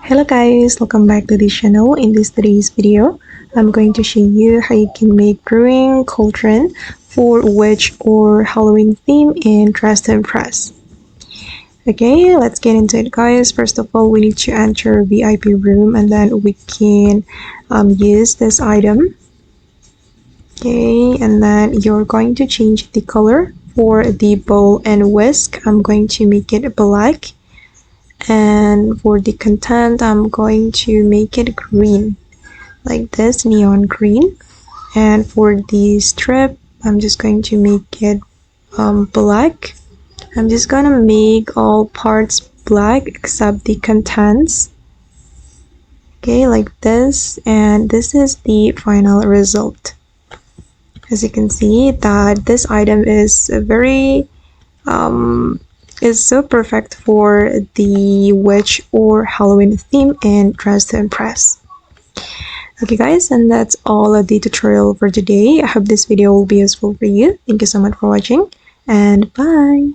Hello guys, welcome back to this channel. In today's video, I'm going to show you how you can make brewing cauldron for witch or Halloween theme in Dress to Impress. Okay, let's get into it guys. First of all, we need to enter VIP room and then we can use this item. Okay, and then you're going to change the color for the bowl and whisk. I'm going to make it black. And for the content, I'm going to make it green, like this, neon green. And for the strip, I'm just going to make it black. I'm just gonna make all parts black except the contents. Okay, like this, and this is the final result. As you can see, that this item is very is so perfect for the witch or Halloween theme and Dress to Impress. Okay guys, and that's all of the tutorial for today. I hope this video will be useful for you. Thank you so much for watching and bye.